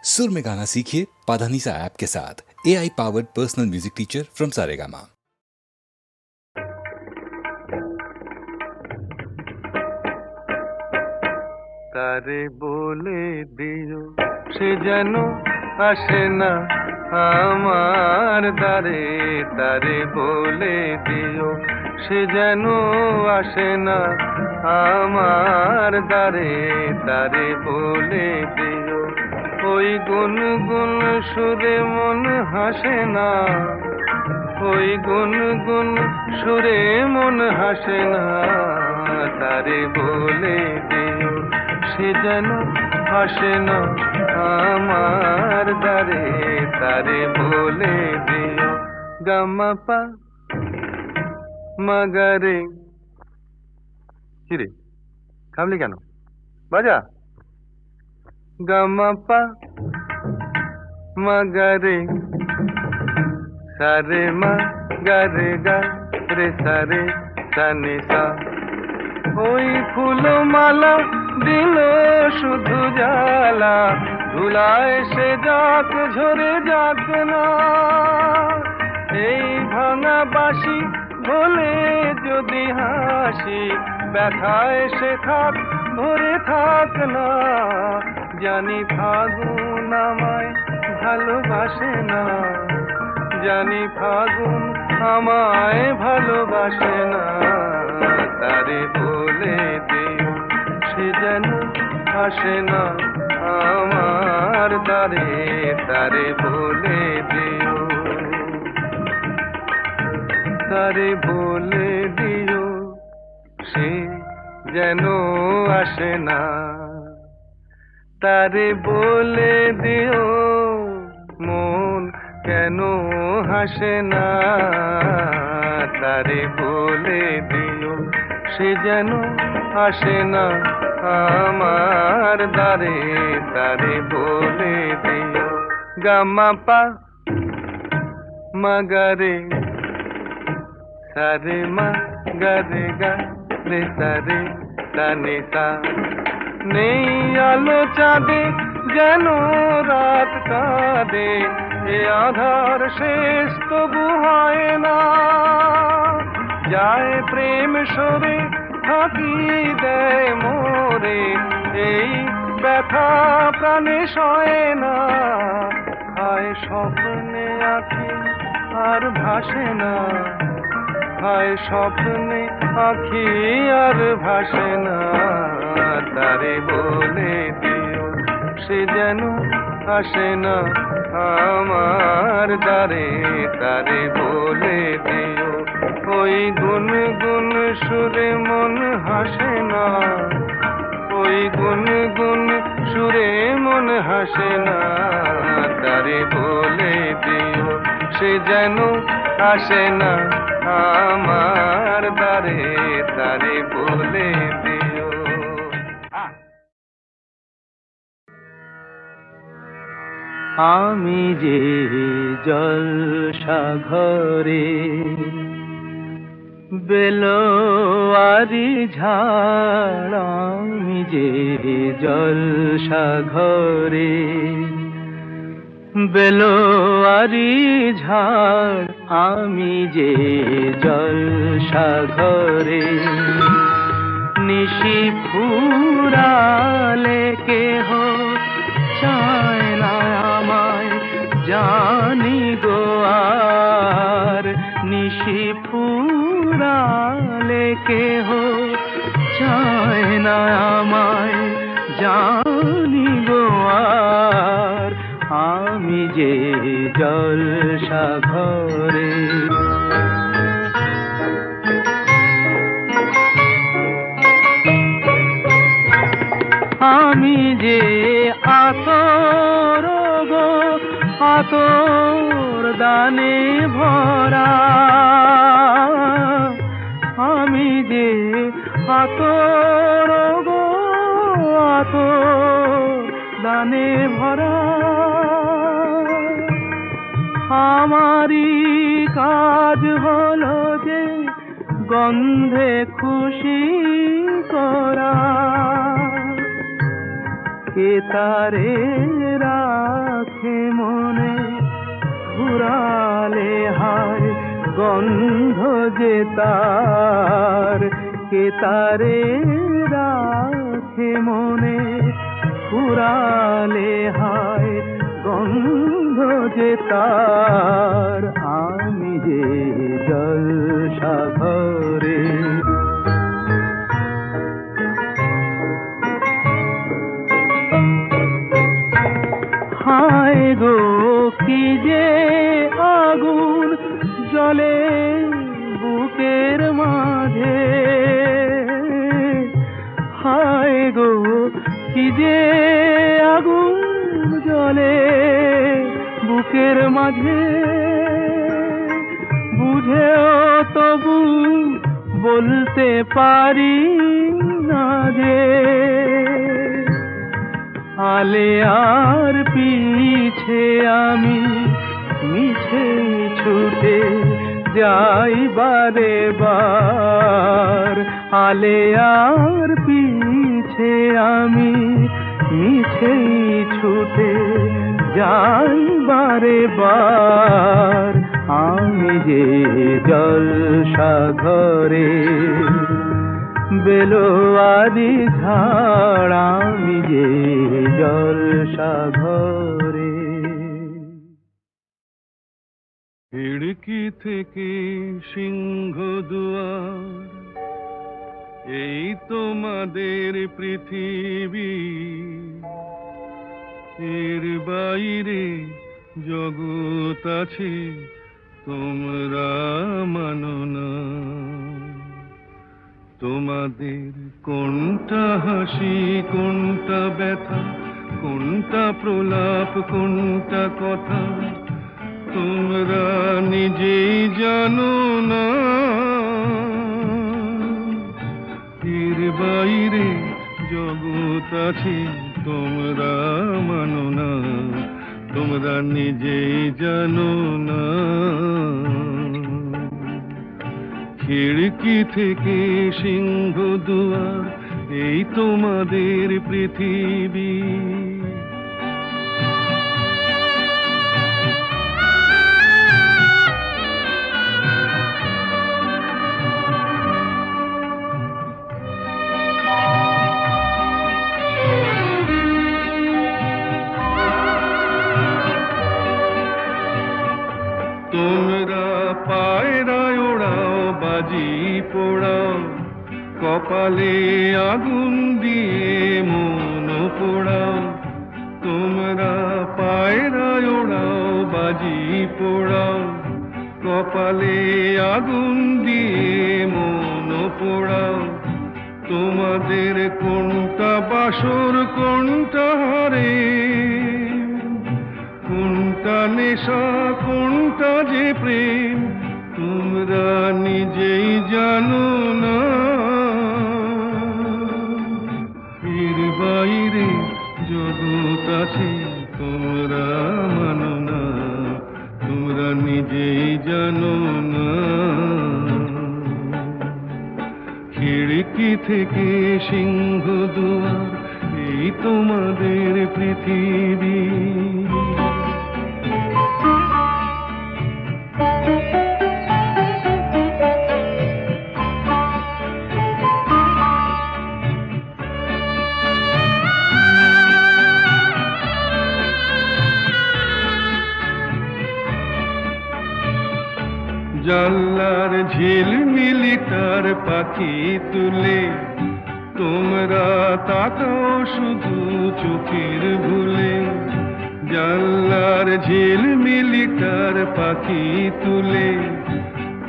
सुर में गाना सीखिए पाधानीसा ऐप के साथ। AI powered personal music teacher from Saregama. তারে বলে দিও সে যেন আসে না আমার দ্বারে, তারে বলে দিও সে যেন আসে না আমার দ্বারে, তারে বলে দিও ওই গুনগুন সুরে মন হাসে না, ওই গুনগুন সুরে মন হাসে না, তারে বলে দিও সে যেন আসে না আমার দ্বারে, তারে বলে দিও। গামাপা মাগারে। কিরে থামলি কেন? বাজা। গামাপা মাগারে সারে মা গারে গা রে সারে সানে সা। ওই ফুলমালা দিল শুধু জ্বালা, ধুলায় সে যাক ঝরে যাক না, এই ভাঙা বাঁশি ভোলে যদি হাসি, ব্যথায় সে থাক ধরে থাক না। জানি ফাগুন আমায় ভালোবাসে না, জানি ফাগুন আমায় ভালোবাসে না, তারে বলে দিও সে যেন আসে না আমার দ্বারে, তারে বলে দিও, তারে বলে দিও সে যেন আসে না, তারে বলে দিও মন কেন হাসে না, তারে বলে দিও সে যেন আসে না আমার দ্বারে, তারে বলে দিও। গামাপা মাগারে সারে মা গারে গা রে সারে সানে সা। নেই আলো চাঁদে যেন রাত কাঁদে, এ আধার শেষ তবু হয় না, যায় প্রেম সরে থাকি দেয় মোরে, এই ব্যথা প্রাণে সয় না, হায় স্বপ্নে আঁখি আর ভাসে না, হায় স্বপ্নে আঁখি আর ভাসে না, তারে বলে দিও সে যেন আসে না আমার দ্বারে, তারে বলে দিও ওই গুনগুন সুরে মন হাসে না, ওই গুনগুন সুরে মন হাসে না, তারে বলে দিও সে যেন আসে না আমার দ্বারে, তারে বলে দিও। আমি যে জলসাঘরে বেলোয়ারি ঝাড়, আমি যে জলসাঘরে বেলোয়ারি ঝাড়, আমি যে জলসাঘরে নিশি ফুরালে কেহ চায় না আমায় জানি গো আর, নিশি ফুরালে কেহ চায় না আমায় জানি গো আর, আমি যে জলসাঘরে। আমি যে আতর গো আতর দানে ভরা, আমি যে আতর গো আতর দানে ভরা, আমারই কাজ হলো যে গন্ধে খুশি করা, কে তারে গন্ধ যে তার, কে তারে রাখে মনে, ফুরালে হায় গন্ধ যে তার, আমি যে জলসাঘরে। হায় গো কি যে আগুন জ্বলে বুকের মাঝে, হায় গো কি যে আগুন জ্বলে বুকের মাঝে, বুঝেও তবু বলতে পারি না যে, আলে আর পিছে আমি মিছে ছুটে যাই বারে বার, আলে আর পিছে আমি মিছে ছুটে যাই বারে বার, আমি যে জলসাঘরে বেলোয়ারি ঝাড়, আমি যে জলসাঘরে। খিড়কি থেকে সিংহ দুয়ার, এই তোমাদের পৃথিবী, এর বাইরে জগৎ আছে তোমরা মানো না। তোমাদের কোনটা হাসি কোনটা ব্যথা, কোনটা প্রলাপ কোনটা কথা, তোমরা নিজেই জানো না। এর বাইরে জগৎ আছে তোমরা মানো না, তোমরা নিজেই জানো না। খিড়কি থেকে সিংহ দুয়ার, এই তোমাদের পৃথিবী। তোমরা পায়রায় ওড়াও বাজি পোড়াও, কপালে আগুন দিয়ে মন পোড়াও। তোমরা পায়রায় ওড়াও বাজি পোড়াও, কপালে আগুন দিয়ে মন পোড়াও। তোমাদের কোনটা বাসর কোনটা হারে, কোনটা নেশা কোনটা যে প্রেম, তোমরা নিজেই জানো না। এর বাইরে জগৎ আছে তোমরা মানো না, তোমরা নিজেই জানো না। খিড়কি থেকে সিংহ দুয়ার, এই তোমাদের পৃথিবী। জানলার ঝিলমিলি তার পাখি তুলে, তোমরা তাকাও শুধু চোখের ভুলে। জানলার ঝিলমিলি তার পাখি তুলে,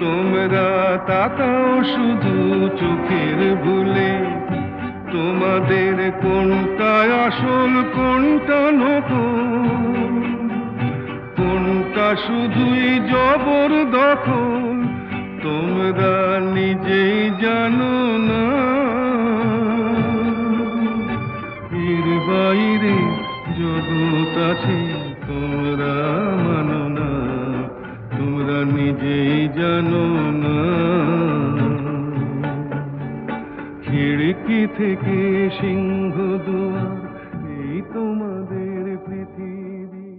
তোমরা তাকাও শুধু চোখের ভুলে। তোমাদের কোনটা আসল কোনটা নকল, কোনটা শুধুই জবরদখল, তোমরা নিজেই জানো না। এর বাইরে জগৎ আছে তোমরা মানো না, তোমরা নিজেই জানো না। খিড়কি থেকে সিংহ দুয়ার, এই তোমাদের পৃথিবী।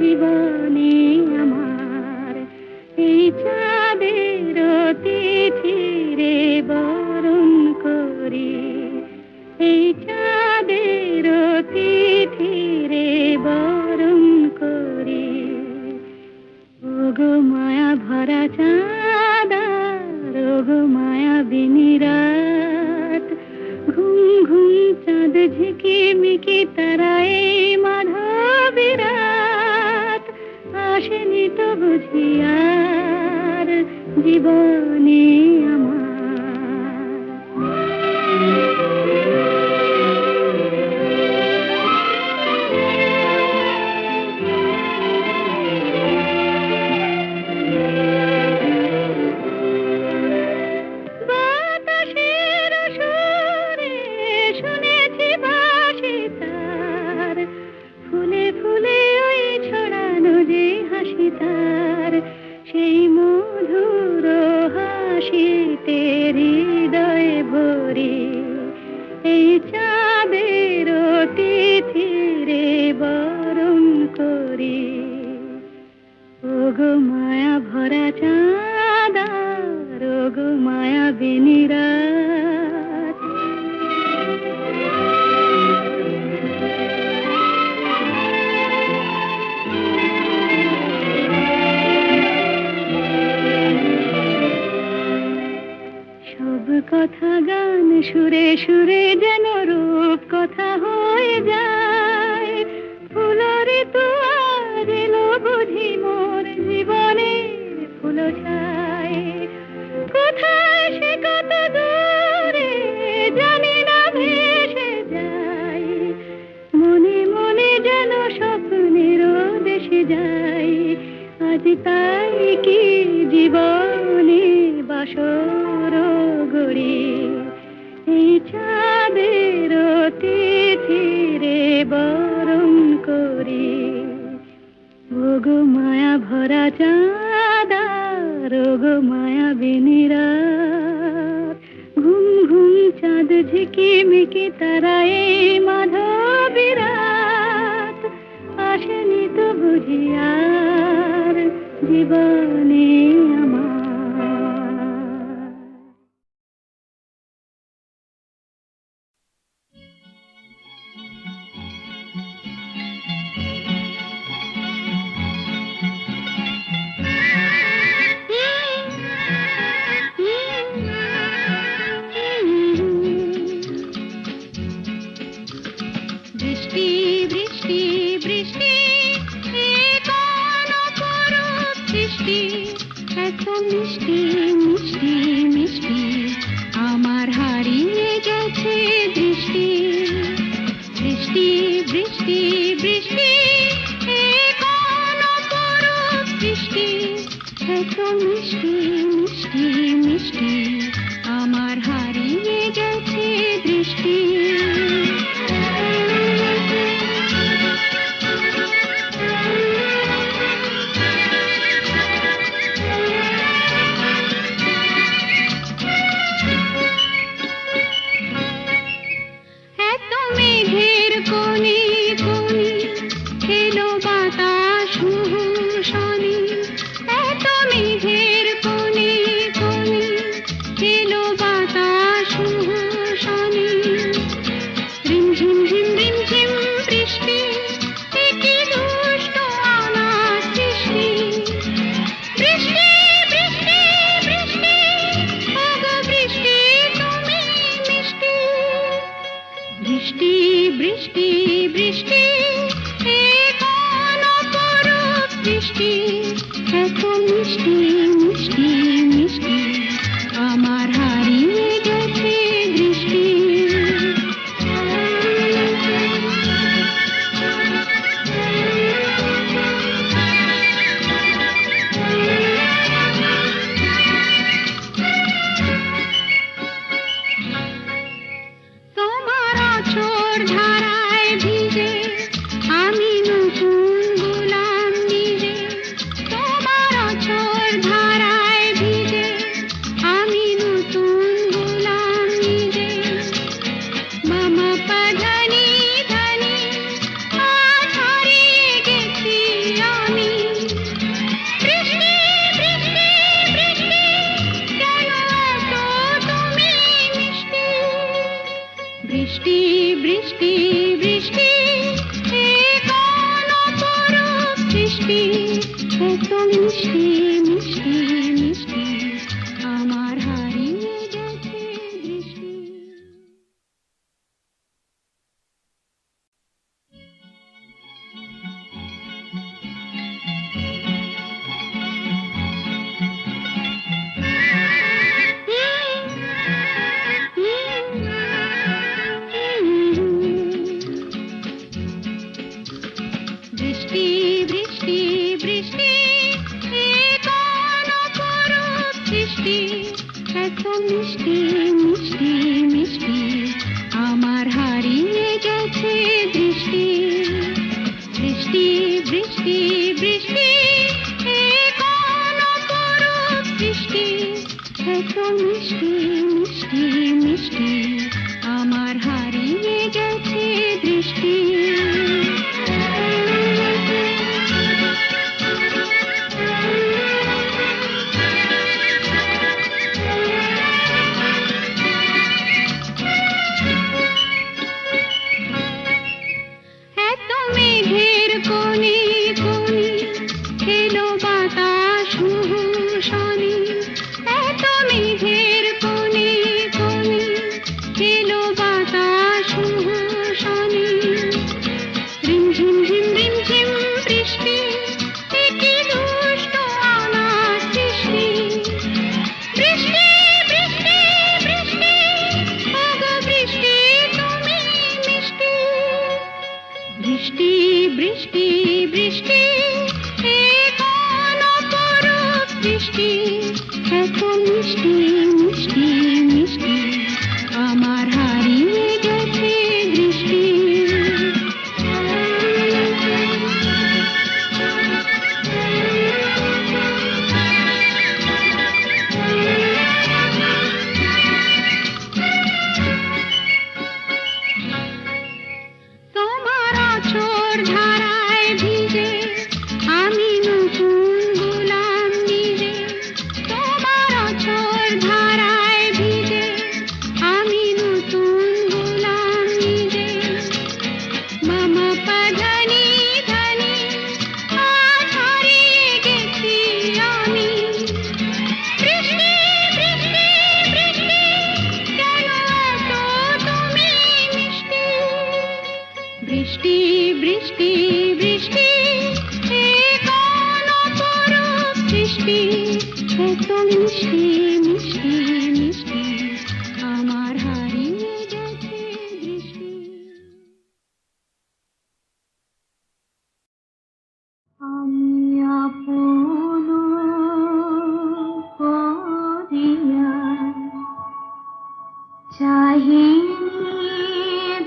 জীবনে আমার এই চাঁদের তিথিরে বরণ করি, এই চাঁদের তিথিরে বরণ করি। ওগো মায়া ভরা চাঁদা, ওগো মায়া বিনি রাত, ঘুম ঘুম চাঁদ ঝিকিমিকি তারায় মাধবী রাত, আসেনি তো বুঝি আর জীবনে আমার। বাতাসের সুরে শুনেছি ভাসি তার, ফুলে ফুলে ওই ছড়ানো যে হাসি তার, সেই মধুর হাসিতে হৃদয়ে ভরি, এই চাঁদের তিথিরে বরণ করি। ওগো মায়া ভরা চাঁদা, ওগো মায়া বিনি রাত, সব কথা গান সুরে সুরে যেন রূপ কথা হয়ে যায়। ফুলরে তো আজ এলো বুঝি মোর জীবনের ফুল ছায়, কোথায় সে কত দূরে জানি না ভেসে যায়, মনে মনে যেন স্বপ্নের দেশে যাই। আজ তাই কি জীবনে বাসর গড়ি, এই চাঁদের তিথিরে বরণ করি। ওগো মায়া ভরা চাঁদা, ওগো মায়া বিনি রাত, ঘুম ঘুম চাঁদ ঝিকিমিকি তারায় মাধবী রাত, আসেনি তো বুঝি আর জীবনে আমার। বৃষ্টি বৃষ্টি বৃষ্টি, এ কোন অপরূপ সৃষ্টি, এত মিষ্টি মিষ্টি মিষ্টি, আমার হারিয়ে গেছে দৃষ্টি। বৃষ্টি বৃষ্টি বৃষ্টি, এ কোন অপরূপ সৃষ্টি, এত মিষ্টি মিষ্টি মিষ্টি, আমার হারিয়ে গেছে দৃষ্টি। মিষ্টি মিষ্টি মিষ্টি আমার হারিয়ে গেছে দৃষ্টি। বৃষ্টি বৃষ্টি বৃষ্টি এ কোন অপরূপ সৃষ্টি, এত মিষ্টি মিষ্টি মিষ্টি আমার হারিয়ে গেছে দৃষ্টি। বৃষ্টি বৃষ্টি বৃষ্টি এ কোন অপরূপ সৃষ্টি, এত মিষ্টি মিষ্টি মিষ্টি আমার হারিয়ে গেছে দৃষ্টি। এত মেঘের কোণে কোণে এলো বাতাস শনি, এত মেঘের কোণে কোণে এলো বাতাস শনি। রিমঝিম ঝিম রিমঝিম বৃষ্টি, এ কি দুষ্ট অনাথ সৃষ্টি। বৃষ্টি বৃষ্টি বৃষ্টি ওগো বৃষ্টি তুমি মিষ্টি। বৃষ্টি বৃষ্টি বৃষ্টি এ কোন অপরূপ সৃষ্টি, এত মিষ্টি মিষ্টি মিষ্টি আমার হারিয়ে গেছে দৃষ্টি। তোমার আঁচড় ধারায় ভিজে আমি নতুন গোলাম নিজে। তোমার আঁচড় ধারায় ভিজে আমি নতুন গোলাম নিজে। মামা পাধানি ধানি আজ হারিয়ে গেছি আমি। বৃষ্টি বৃষ্টি বৃষ্টি কেন এত তুমি মিষ্টি। বৃষ্টি বৃষ্টি বৃষ্টি এ কোন অপরূপ সৃষ্টি, এত মিষ্টি মিষ্টি মিষ্টি আমার হারিয়ে গেছে দৃষ্টি। আমি আপন করিয়া চাহিনি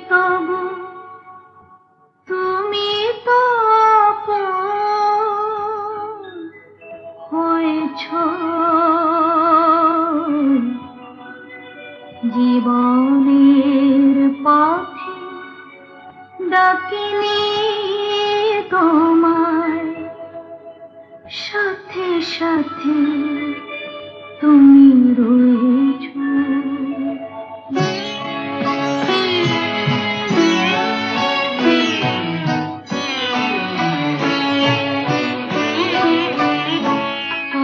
তবু তুমি তো আপন হয়েছ। জীবনের পথে ডাকিনি তোমায়, সাথে সাথে তুমি রয়েছ।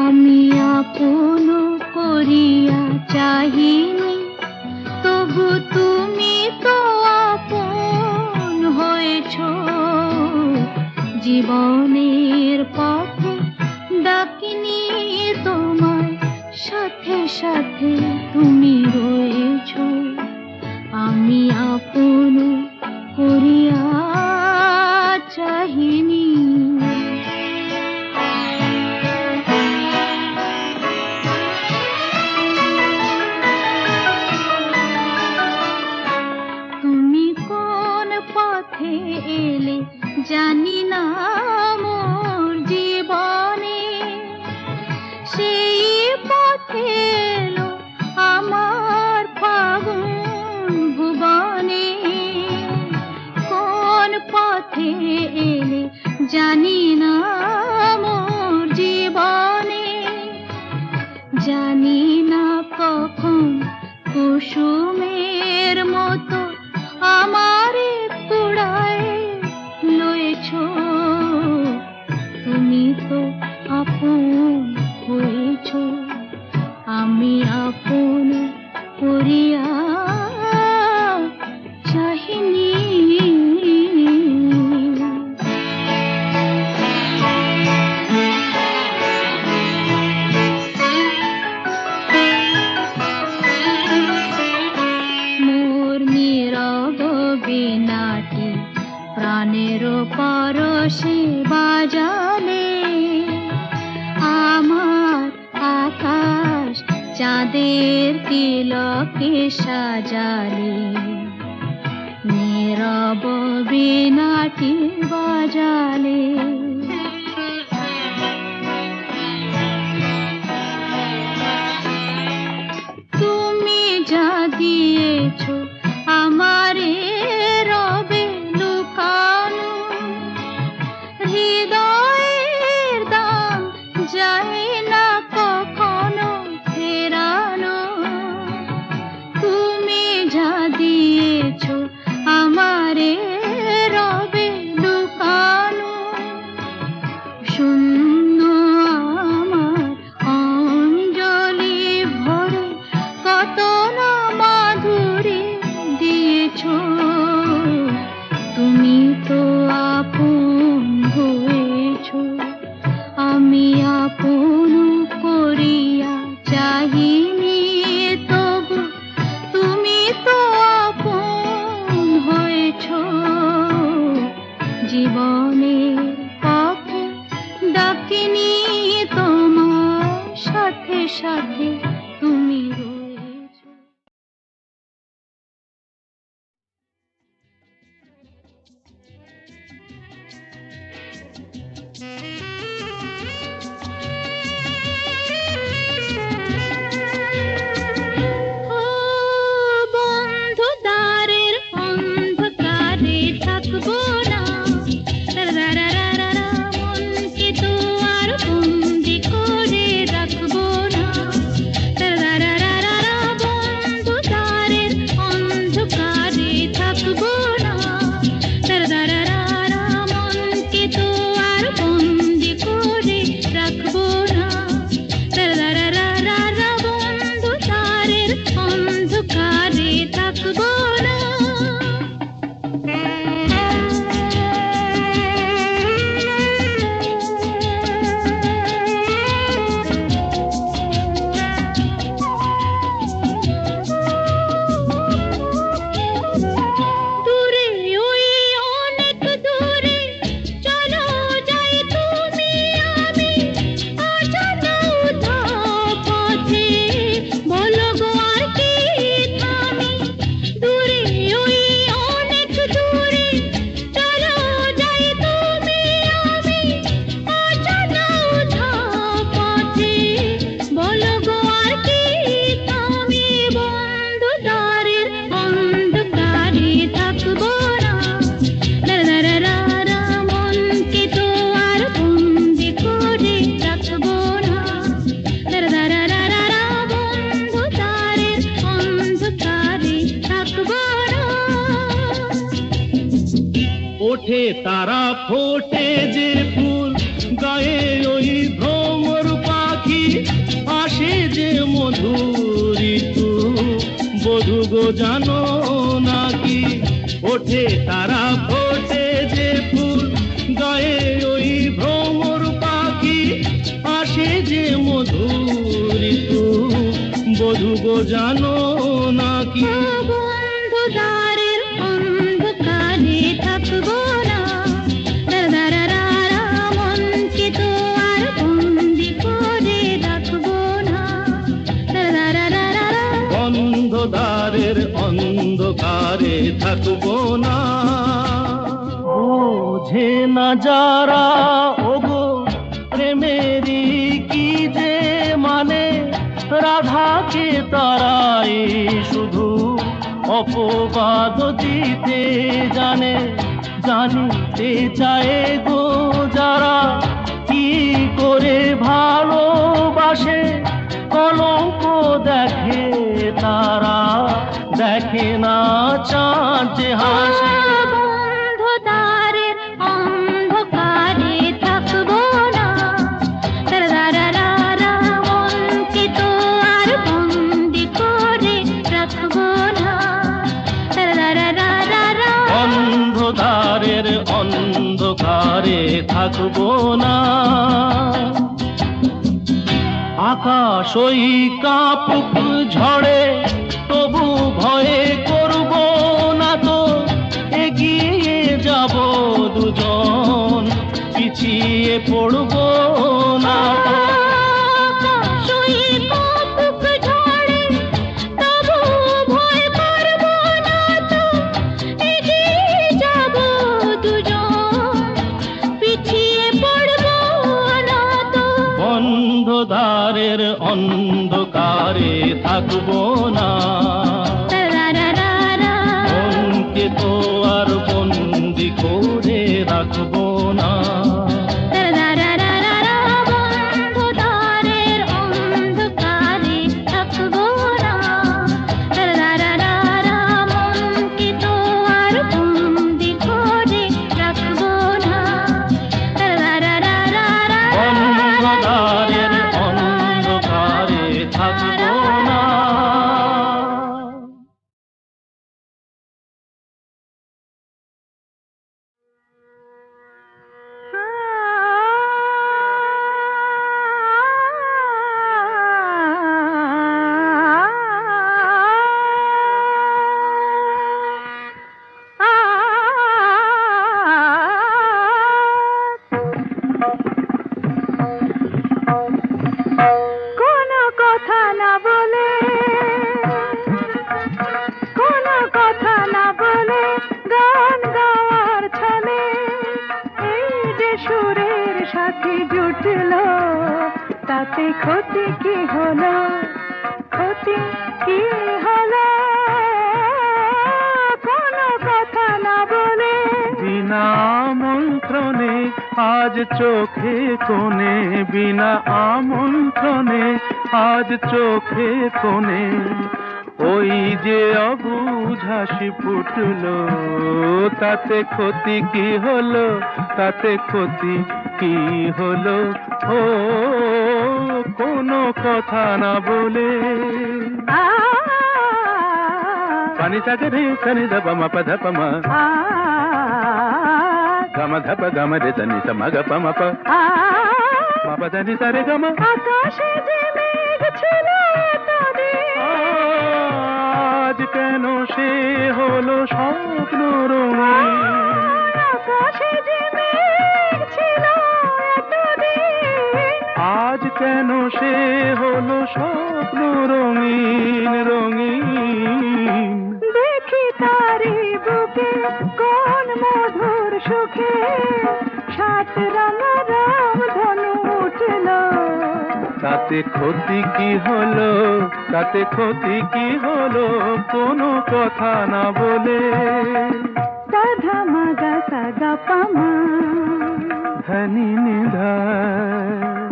আমি আপন করিয়া চাহিনি তবু তুমি তো আপন হয়েছ। জীবনের পথে ডাকিনি তোমায়, সাথে সাথে তুমি রয়েছ। আমি আপন করিয়া চাহিনি। তুমি কোন পথে এলে জানি না মোর জীবনে, সেই পথে এলো আমার ফাগুন ভুবনে। কোন পথে এলে জানি না মোর জীবনে, জানি না কখন কুসুমের মতো আমারে কুড়ায় লয়েছ। তুমি তো আপন প্রাণের পরশে বাজালে আমার আকাশ চাঁদের তিলকে সাজালে নীরব বীণাটি বাজালে তুমি যা দিয়েছ আমারে রবে লুকানো হৃদয়ের দাম যায় না কখনো ফেরানো তুমি যা দিয়েছ আমারে রবে লুকানো শূন্য আমার অঞ্জলি ভরে কত না মাধুরী দিয়েছ তুমি তো আপন হয়েছ আমি আপন করিয়া চাহিনি তবু তুমি তো আপন হয়েছ জীবনের পথে ডাকিনি তোমার সাথে সাথে তুমি রয়েছ ও বন্ধু দ্বারের অন্ধকারে থাকবো না মনকে তো আর বন্দি করে রাখবো না বন্ধু দ্বারের অন্ধকারে থাকবো না মনকে তো আর বন্দি করে রাখবো না বন্ধু দ্বারের অন্ধকারে থাকবো না দূরে ওই অনেক দূরে চলো যাই তুমি আমি অজানা উধাও পথে বলো গো আর কি থামি দূরে ওই অনেক দূরে চলো যাই তুমি আমি অজানা উধাও পথে বলো গো আর কি থামি বন্ধু দ্বারের অন্ধকারে থাকবো না মনকে তো আর বন্দি করে রাখবো না বন্ধু দ্বারের অন্ধকারে থাকবো না ওঠে তারা ফোটে যে ফুল গায়ে ওই ভ্রমর পাখি আসে যে মধুর ঋতু বধূ গো জানো নাকি ওঠে তারা ফোটে যে ফুল গায়ে ওই ভ্রমর পাখি আসে যে মধুর ঋতু বধূ গো জানো নাকি বন্ধু দ্বারের অন্ধকারে থাকবো না মনকে তো আর বন্দি করে রাখবো না বন্ধ দ্বারের অন্ধকারে থাকবো না বোঝে না যারা ওগো প্রেমেরই কি যে মানে রাধাকে তারাই শুধু অপবাদ দিতে জানে জানিতে চায় গো যারা কি করে ভালোবাসে কলঙ্ক দেখে তারা দেখে না চাঁদ যে হাসে বন্ধু দ্বারের অন্ধকারে থাকবো না মনকে তো আর বন্দি করে রাখবো না অন্ধকারের অন্ধকারে থাকবো না আকাশ ওই কাপুক ঝড়ে তবু ভয়ে করব না তো এগিয়ে যাব দুজন, পিছিয়ে পড়বো না। আকাশই কপুক ঝড়ে, তবু ভয় পারবো না তো, এগিয়ে যাব দুজন, পিছিয়ে পড়বো না তো। বন্ধ দ্বারের অন্ধকারে থাকবো না, তারারারারা, মনকে তো আর বন্দি করে রাখবো না। তারারারারা, বন্ধ দ্বারের অন্ধকারে থাকবো না। তারারারারা, মনকে তো আর বন্দি করে রাখবো না। তারারারারা, বন্ধ দ্বারের অন্ধকারে থাকবো না। কোনো কথা না বলে, কোনো কথা না বলে, গান গাওয়ার ছলে, এই যে সুরের সাথে জুটলো, তাতে ক্ষতি কি হলো, ক্ষতি কি হলো? কোনো কথা না বলে, বিনা আমন্ত্রণে আজ চোখে কোণে, বিনা আমন্ত্রণে আজ চোখে কোণে, ওই যে অবুঝ হাসি ফুটলো, তাতে ক্ষতি কি হলো, তাতে ক্ষতি কি হলো? ও কোনো কথা না বলে। পানি সাগে রে সনি ধপ ম পধ প ম গম ধপ গম রে সনি স ম গ প ম প ম প ধ নি স রে গ ম। আকাশে যে মেঘ ছিল এতদিন, আজ কেন সে হলো স্বপ্ন রঙিন, আকাশে যে মেঘ ছিল এতদিন, আজ কেন সে হলো স্বপ্ন রঙিন রঙিন। দেখি তারি বুকে কোন মধুর সুখে, সাত রাঙা রাম ধনু উঠল, তাতে ক্ষতি কি হলো, তাতে ক্ষতি কি হলো? কোনো কথা না বলে। সাধা মাগা সাগা পামা, ধনি নিধা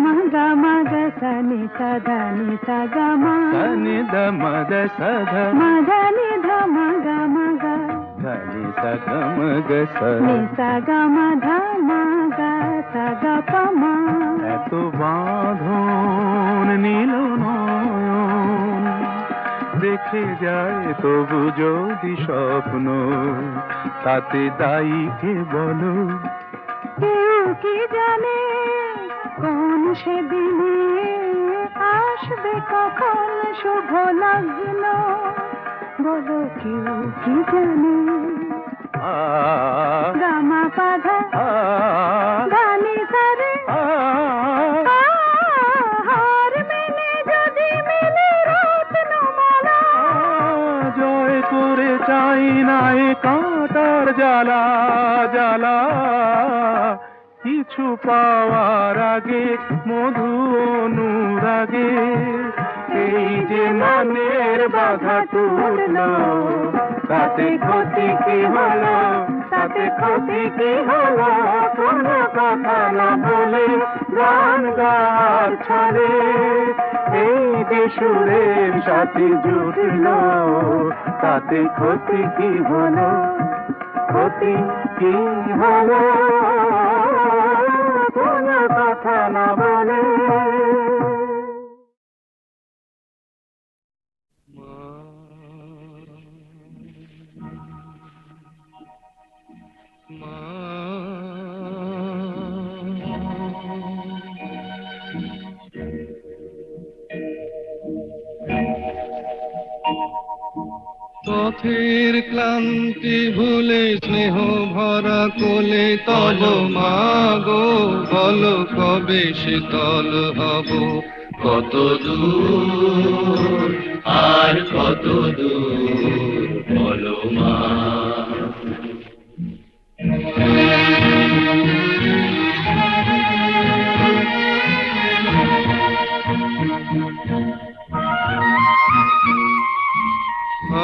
মাগা মাগা সানি সাধা নি সাগা মা, ধনি দ মদ সধ মাগা নি ধা মাগা মাগা, ধনি সগ মগ স। নি সাগা মাধা মাগা সাগা পামা। এত বাঁধন নীল নয়ন দেখে যায় তবু যদি স্বপ্ন, তাতে দায়ী কে বলো? কেউ কি জানে কোন সেদিনে আসবে কখন শুভ লগ্ন, বলো কেউ কি জানে? আ গামা পাধা আ গানি সারে, আ হার মেনে যদি মেলে রত্নমালা, জয় করে চাই না এ কাঁটার জ্বালা জ্বালা, কিছু পাওয়ার আগে মধু অনুরাগে, এই যে মনের বাধা টুটলো, তাতে ক্ষতি কি হলো, তাতে ক্ষতি কি হলো? কোনো কথা না বলে গান গাওয়ার ছলে, এই যে সুরের সাথে জুটলো, তাতে ক্ষতি কি হলো, ক্ষতি কি হলো? কোনো কথা না বলে। পথের ক্লান্তি ভুলে স্নেহ ভরা কোলে তব মাগো বলো কবে শীতল হব কত দূর আর কত দূর বলো মা।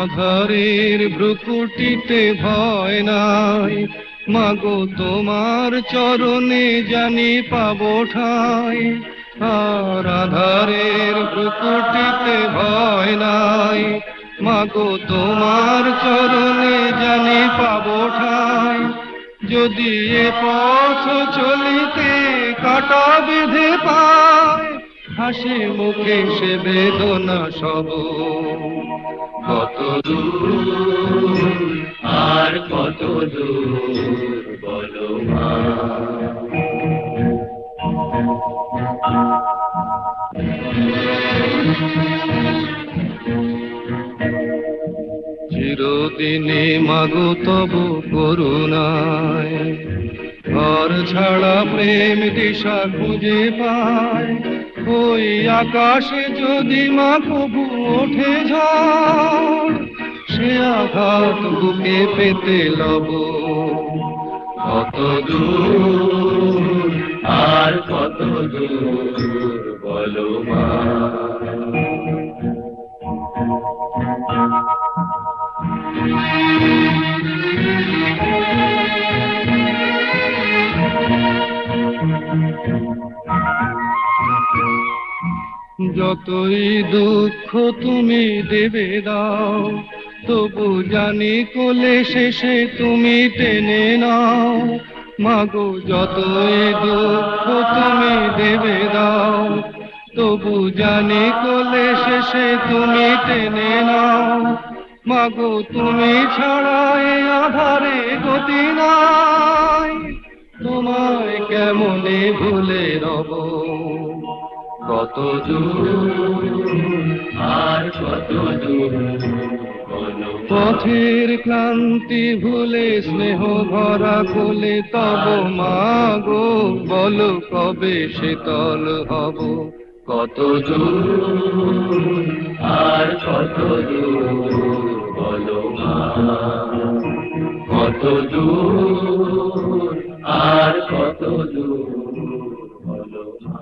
আধারের ভ্রুকুটিতে ভয় নাই মাগো তোমার চরণে জানি পাবো ঠাই আর আধারের ভ্রুকুটিতে ভয় নাই মাগো তোমার চরণে জানি পাবো ঠাই যদি এ পথ চলিতে কাটা বেঁধে পায় হাসি মুখে সে বেদনা সব কত দূর আর কত দূর বলো মা। চিরদিনে মাগো তবু করুণায় ঘর ছাড়া প্রেম দিশা খুঁজে পায় ওই আকাশে যদি মা কবু ওঠে ঝড় সে আঘাত বুকে পেতে লব কত দূর আর কত দূর বলো মা। যতই দুঃখ তুমি দেবে দাও তবু জানি কোলে শেষে তুমি টেনে নাও মাগো যতই দুঃখ তুমি দেবে দাও তবু জানি কোলে শেষে তুমি টেনে নাও মাগো তুমি ছাড়া এ আধারে গতি নাই তোমায় কেমনে ভুলে রব কত দূর আর কত দূর বলো মা। পথের ক্লান্তি ভুলে স্নেহ ভরা কোলে তব মাগো বলো কবে শীতল হব কত দূর আর কত দূর বলো মা। কত দূর আর কত দূর বলো মা।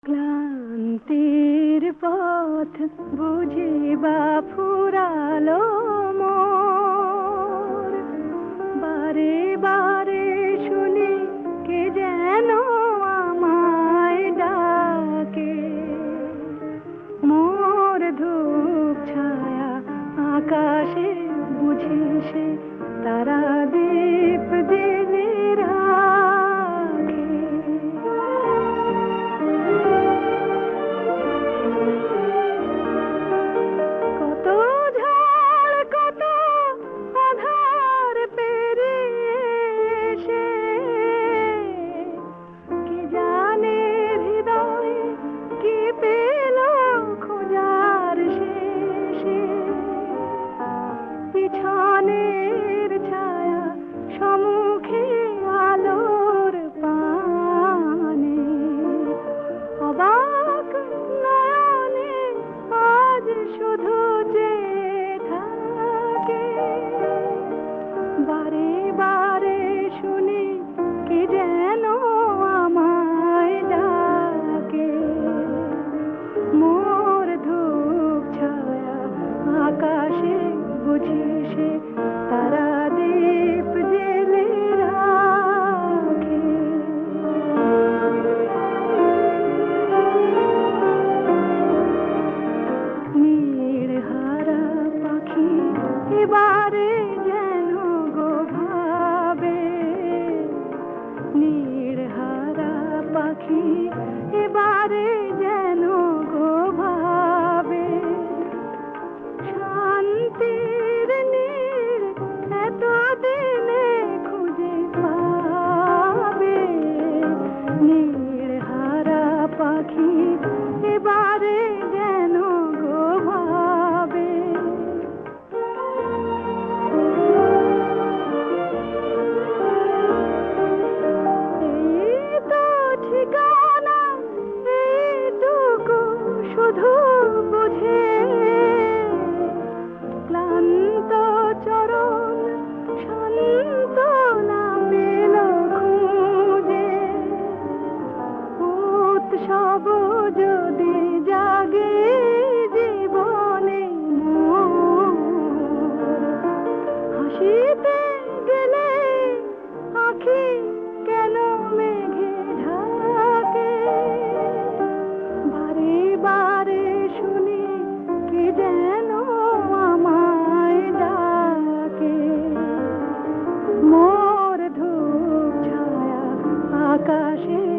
ক্লান্তির পথ বুঝি বা ফুরালো মোর বারে বারে শুনি কে যেন আমায় ডাকে মোর ধূপ ছায়া আকাশে বুঝি সে তারা দীপ জেলে রাখে কত ঝড় কত আধার পেরিয়ে এসে কি জানে হৃদয় কি পেল খোঁজার শেষে পিছনের ছায়া আকাশে